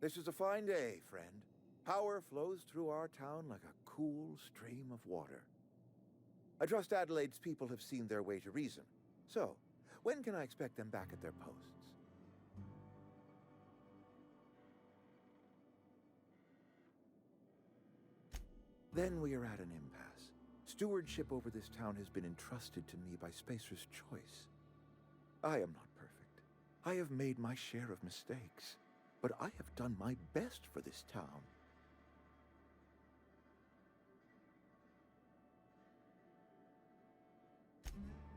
This is a fine day, friend. Power flows through our town like a cool stream of water. I trust Adelaide's people have seen their way to reason. So, when can I expect them back at their posts? Then we are at an impasse. Stewardship over this town has been entrusted to me by Spacer's Choice. I am not perfect. I have made my share of mistakes, but I have done my best for this town.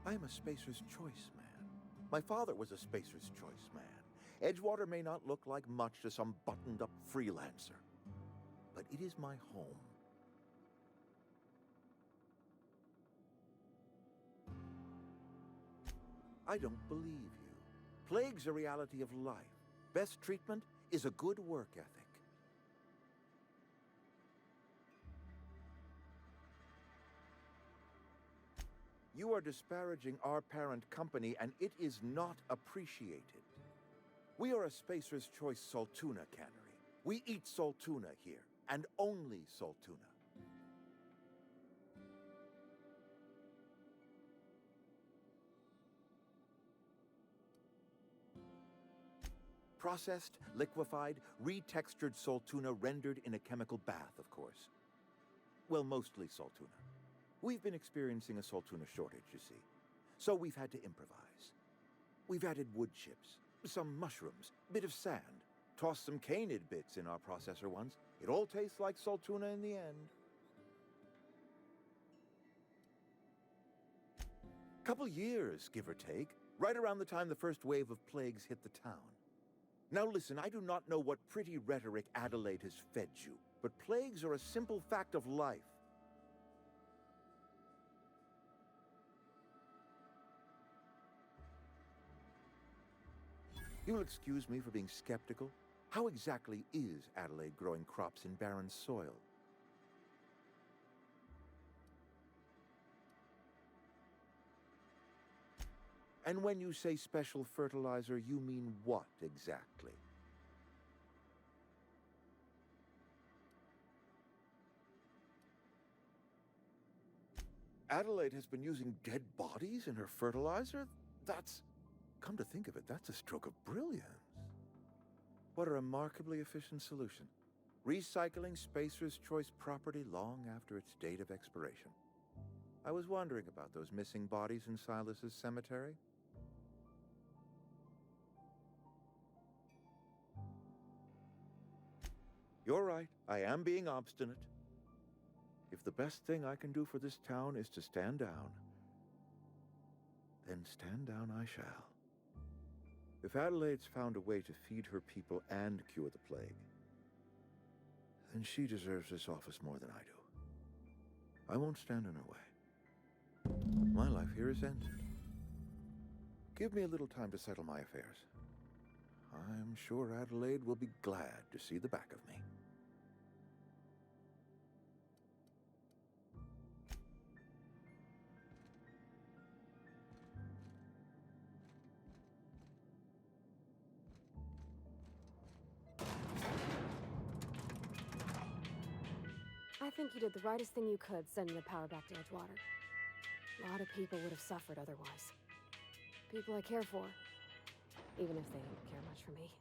I am a Spacer's Choice man. My father was a Spacer's Choice man. Edgewater may not look like much to some buttoned-up freelancer, but it is my home. I don't believe you. Plague's a reality of life. Best treatment is a good work ethic. You are disparaging our parent company, and it is not appreciated. We are a Spacer's Choice Saltuna cannery. We eat Saltuna here, and only Saltuna. Processed, liquefied, retextured Saltuna rendered in a chemical bath, of course. Well, mostly Saltuna. We've been experiencing a Saltuna shortage, you see. So we've had to improvise. We've added wood chips, some mushrooms, bit of sand, tossed some canid bits in our processor once. It all tastes like Saltuna in the end. Couple years, give or take, right around the time the first wave of plagues hit the town. Now listen, I do not know what pretty rhetoric Adelaide has fed you, but plagues are a simple fact of life. You'll excuse me for being skeptical. How exactly is Adelaide growing crops in barren soil? And when you say special fertilizer, you mean what exactly? Adelaide has been using dead bodies in her fertilizer? Come to think of it, that's a stroke of brilliance. What a remarkably efficient solution. Recycling Spacer's Choice property long after its date of expiration. I was wondering about those missing bodies in Silas's cemetery. You're right, I am being obstinate. If the best thing I can do for this town is to stand down, then stand down I shall. If Adelaide's found a way to feed her people and cure the plague, then she deserves this office more than I do. I won't stand in her way. My life here is ended. Give me a little time to settle my affairs. I'm sure Adelaide will be glad to see the back of me. I think you did the rightest thing you could sending the power back to Edgewater. A lot of people would have suffered otherwise. People I care for, even if they don't care much for me.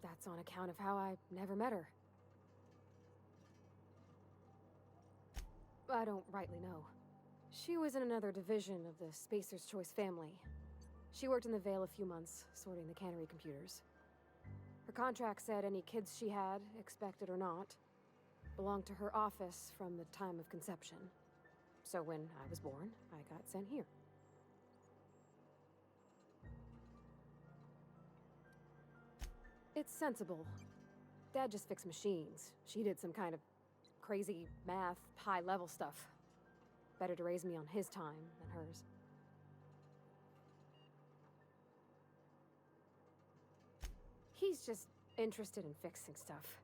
That's on account of how I never met her. I don't rightly know. She was in another division of the Spacer's Choice family. She worked in the Vale a few months, sorting the cannery computers. Her contract said any kids she had, expected or not, belonged to her office from the time of conception. So when I was born, I got sent here. It's sensible. Dad just fixed machines. She did some kind of crazy math, high-level stuff. Better to raise me on his time than hers. He's just interested in fixing stuff.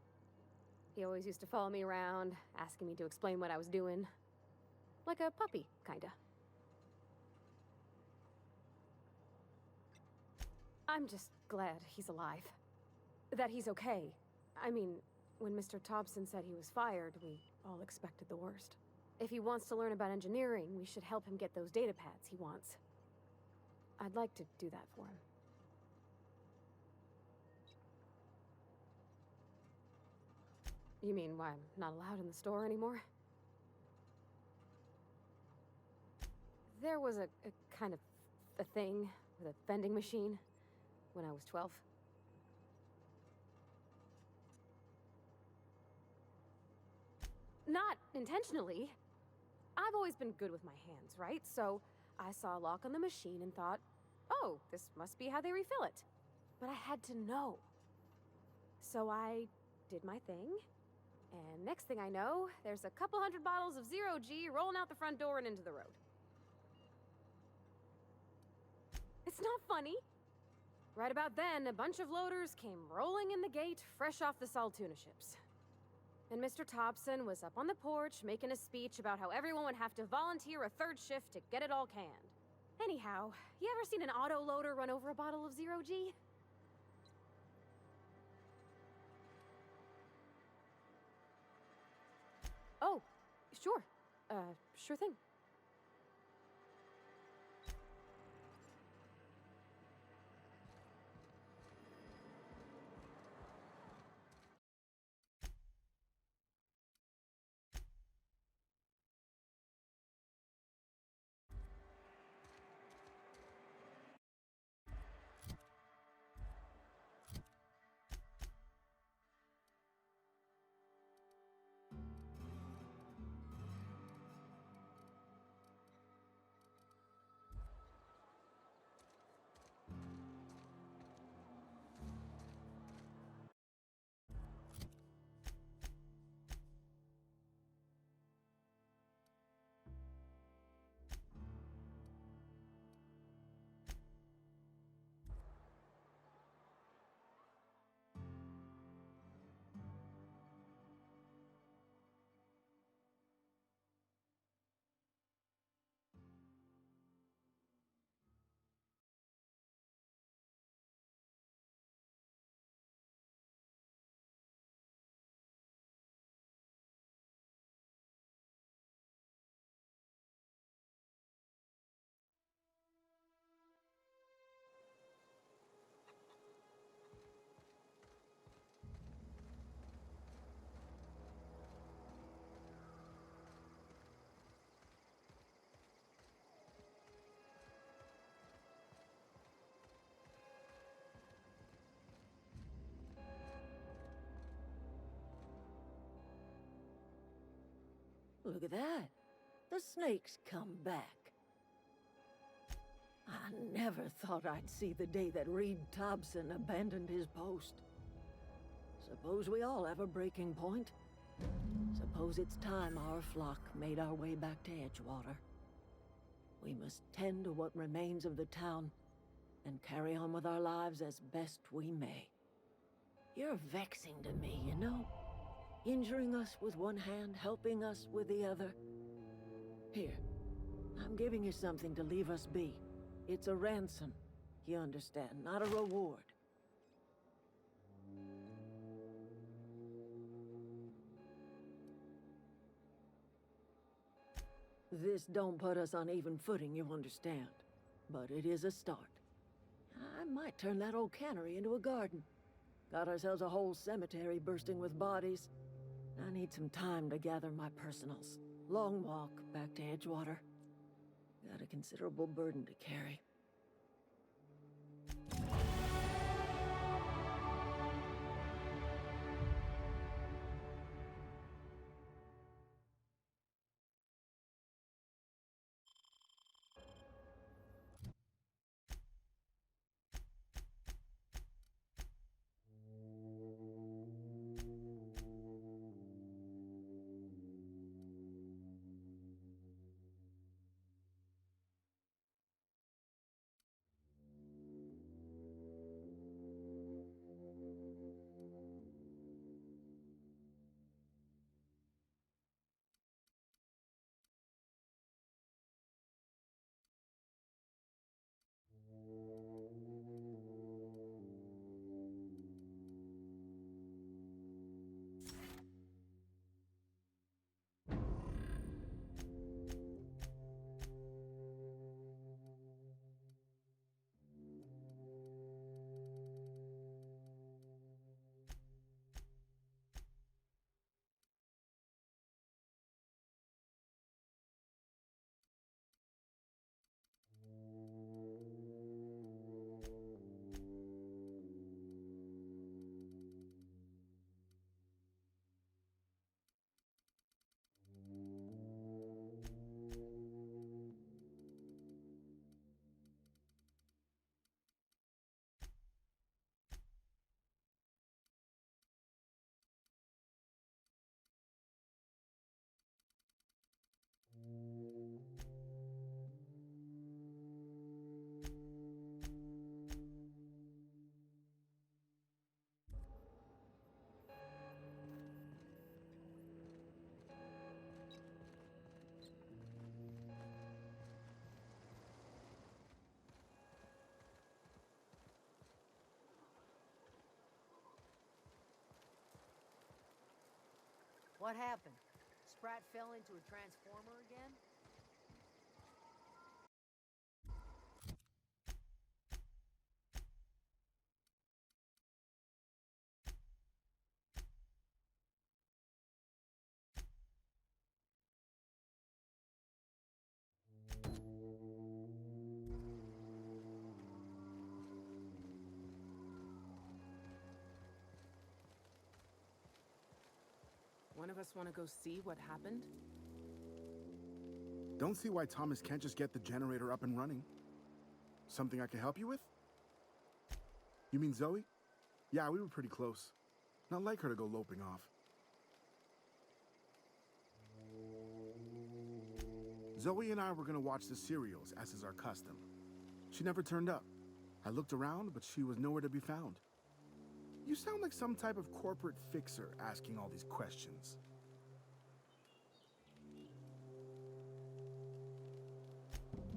He always used to follow me around, asking me to explain what I was doing. Like a puppy, kinda. I'm just glad he's alive. That he's okay. I mean, when Mr. Thompson said he was fired, we all expected the worst. If he wants to learn about engineering, we should help him get those data pads he wants. I'd like to do that for him. You mean why I'm not allowed in the store anymore? There was a kind of a thing with a vending machine when I was 12. Not intentionally. I've always been good with my hands, right? So I saw a lock on the machine and thought, oh, this must be how they refill it. But I had to know. So I did my thing, and next thing I know, there's a couple hundred bottles of 0G rolling out the front door and into the road. It's not funny. Right about then, a bunch of loaders came rolling in the gate, fresh off the Saltuna ships. And Mr. Thompson was up on the porch making a speech about how everyone would have to volunteer a third shift to get it all canned. Anyhow, you ever seen an auto loader run over a bottle of 0G? Oh, sure. Sure thing. Look at that. The snake's come back. I never thought I'd see the day that Reed Thompson abandoned his post. Suppose we all have a breaking point. Suppose it's time our flock made our way back to Edgewater. We must tend to what remains of the town and carry on with our lives as best we may. You're vexing to me, you know? Injuring us with one hand, helping us with the other. Here, I'm giving you something to leave us be. It's a ransom, you understand, not a reward. This don't put us on even footing, you understand. But it is a start. I might turn that old cannery into a garden. Got ourselves a whole cemetery bursting with bodies. I need some time to gather my personals. Long walk back to Edgewater. Got a considerable burden to carry. What happened? Sprat fell into a transformer again? One of us want to go see what happened? Don't see why Thomas can't just get the generator up and running. Something I can help you with? You mean Zoe? Yeah, we were pretty close. Not like her to go loping off. Zoe and I were gonna watch the serials, as is our custom. She never turned up. I looked around, but she was nowhere to be found. You sound like some type of corporate fixer asking all these questions.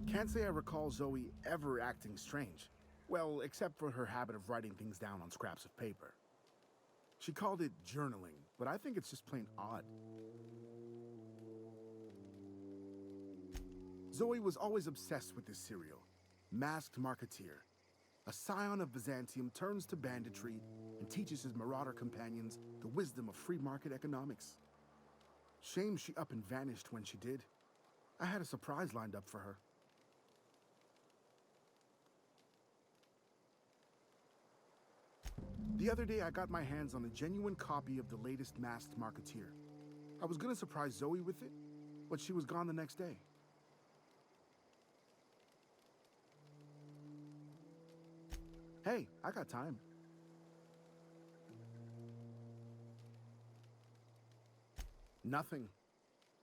Can't say I recall Zoe ever acting strange. Well, except for her habit of writing things down on scraps of paper. She called it journaling, but I think it's just plain odd. Zoe was always obsessed with this serial, Masked Marketeer. A scion of Byzantium turns to banditry and teaches his marauder companions the wisdom of free market economics. Shame she up and vanished when she did. I had a surprise lined up for her. The other day I got my hands on a genuine copy of the latest Masked Marketeer. I was gonna surprise Zoe with it, but she was gone the next day. Hey, I got time. Nothing.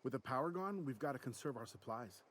With the power gone, we've got to conserve our supplies.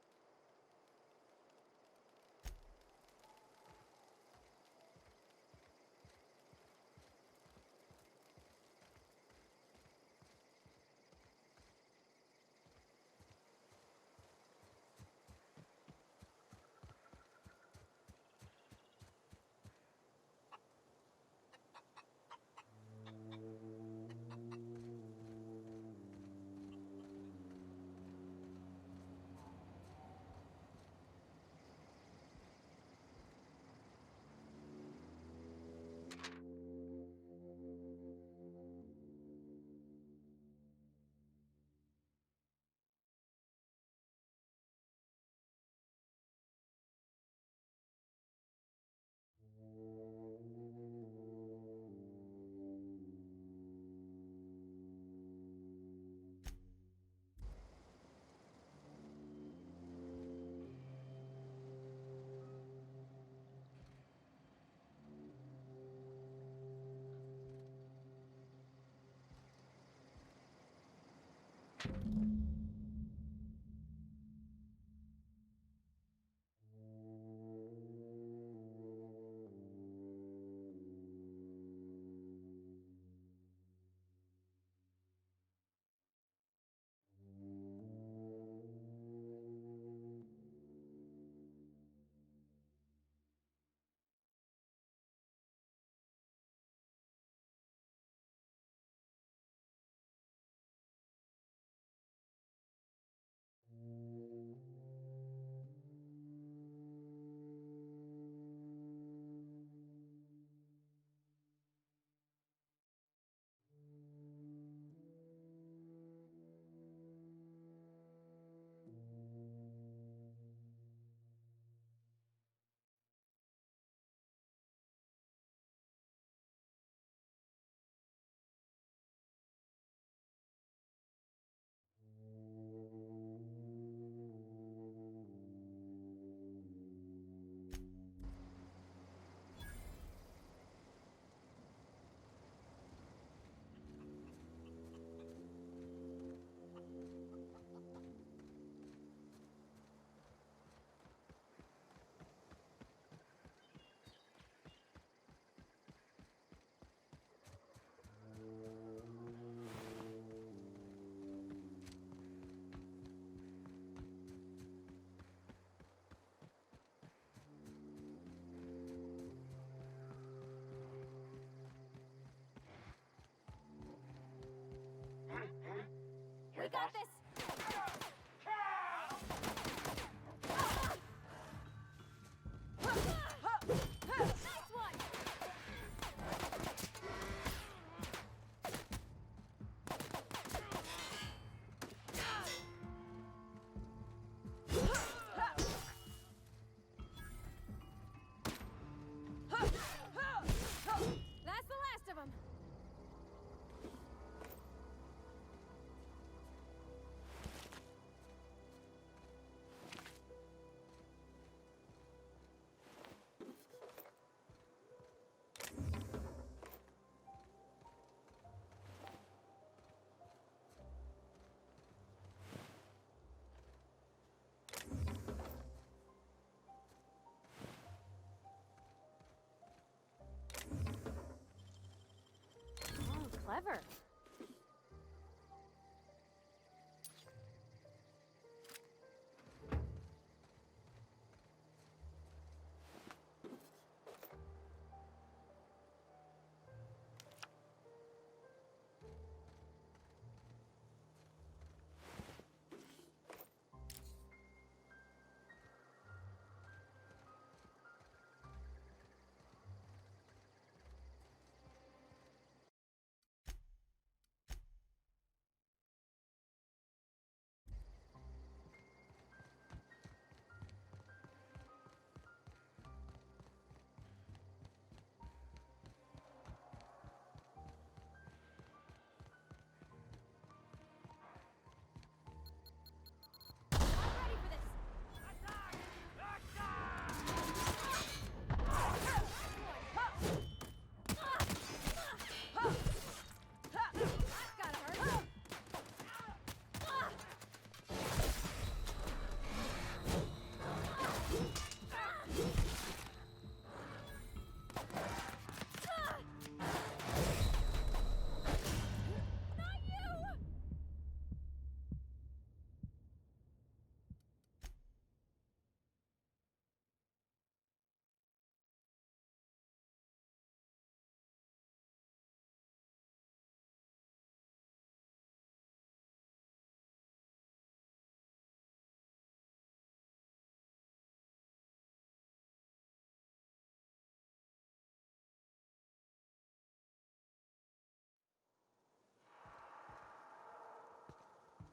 Clever.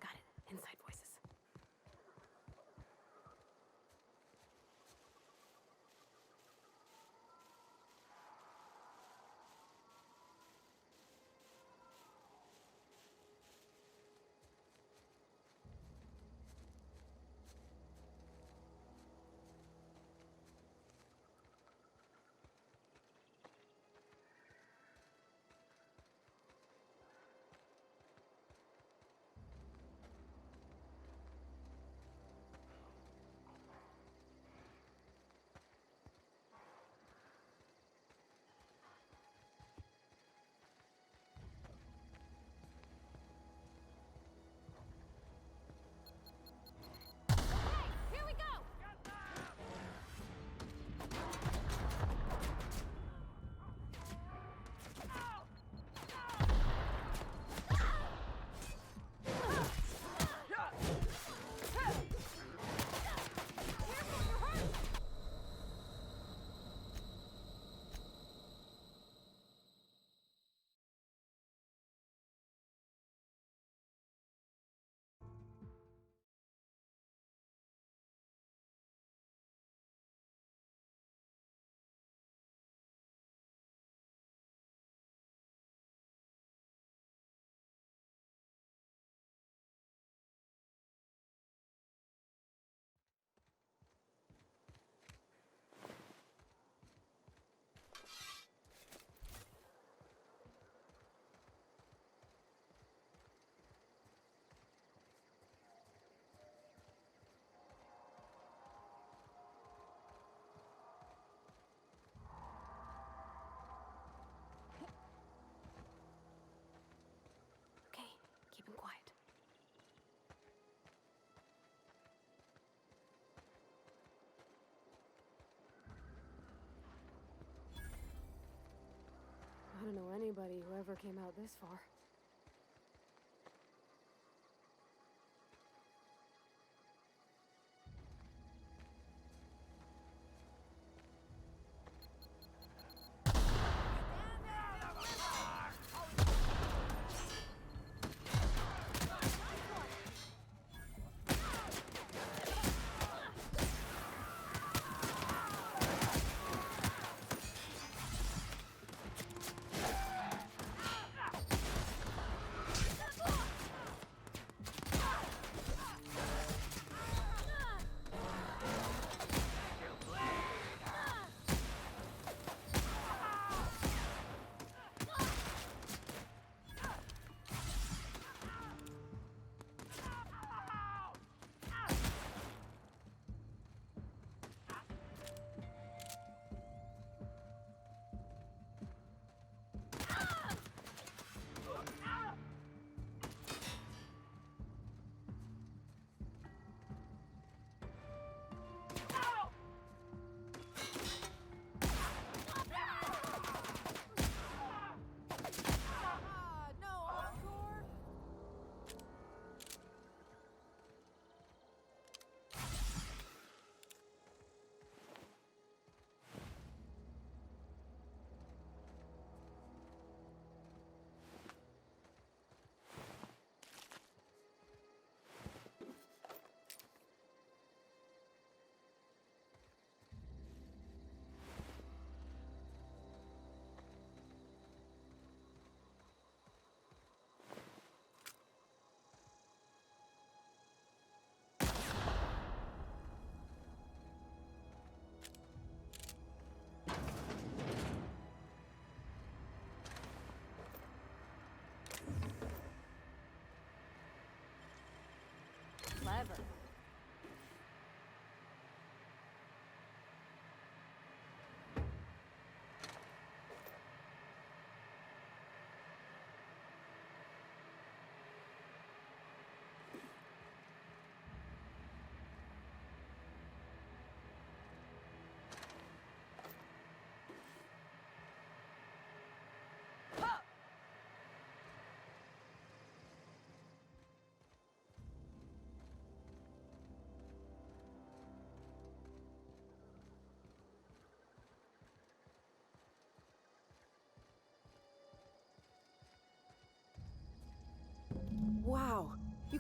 Got it. Inside voices. Here we go! Okay, keep him quiet. I don't know anybody who ever came out this far.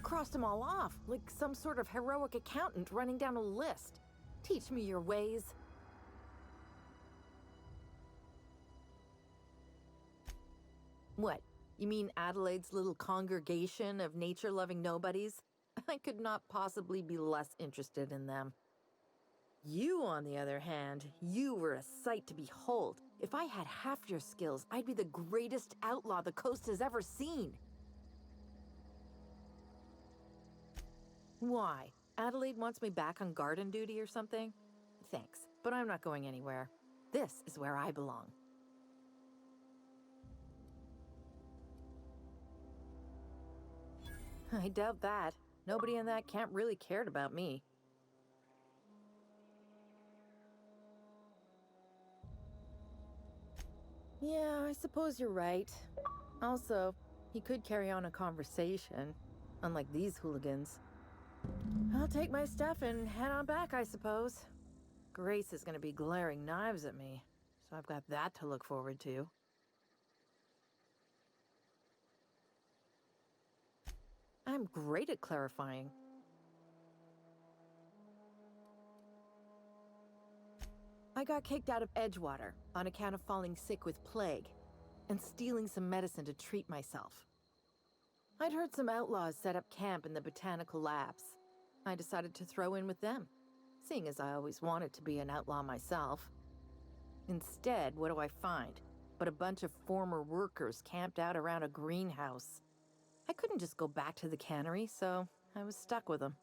crossed them all off, like some sort of heroic accountant running down a list. Teach me your ways. What? You mean Adelaide's little congregation of nature-loving nobodies? I could not possibly be less interested in them. You, on the other hand, you were a sight to behold. If I had half your skills, I'd be the greatest outlaw the coast has ever seen. Why? Adelaide wants me back on garden duty or something? Thanks, but I'm not going anywhere. This is where I belong. I doubt that. Nobody in that camp really cared about me. Yeah, I suppose you're right. Also, he could carry on a conversation, unlike these hooligans. I'll take my stuff and head on back, I suppose. Grace is gonna be glaring knives at me, so I've got that to look forward to. I'm great at clarifying. I got kicked out of Edgewater on account of falling sick with plague and stealing some medicine to treat myself. I'd heard some outlaws set up camp in the botanical labs. I decided to throw in with them, seeing as I always wanted to be an outlaw myself. Instead, what do I find but a bunch of former workers camped out around a greenhouse? I couldn't just go back to the cannery, so I was stuck with them.